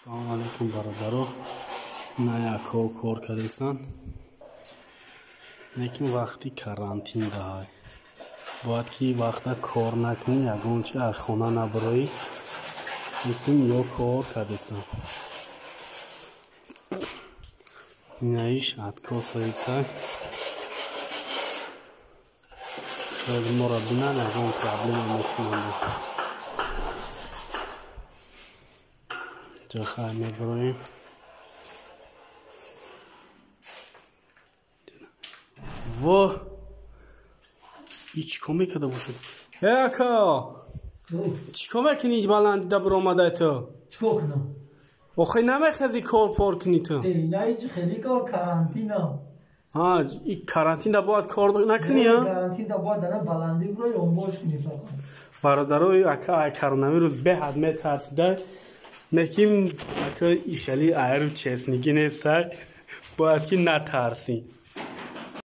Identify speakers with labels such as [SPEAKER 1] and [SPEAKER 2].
[SPEAKER 1] Assalomu alaykum barodaro. Naya kor kardaysan. Lekin vaqti karantinda hay. Boyad ki vaqta kor nakuni yagoncha az xona nabroyi. Lekin yo kor kardaysan. Naish откосается. Возможно, на нем проблема начнём. Джахай меброим. Во. Чико мекарда бошад? Ака. Чико мекини ич баландида биромадай ту?
[SPEAKER 2] چیکار کنم؟
[SPEAKER 1] آخه نمیخوادی کار پار کنی تو؟
[SPEAKER 2] نه هیچ خیلی کار کارانتینا.
[SPEAKER 1] این کارانتین باید کار نکنی ها؟
[SPEAKER 2] کارانتین باید دارم بلندی برای اون باش کنی فقط.
[SPEAKER 1] برادرای اکا کارنامه روز به حد میترسیده نکیم اکا ایشالی ایر چسنگی نیست باید که نترسیم.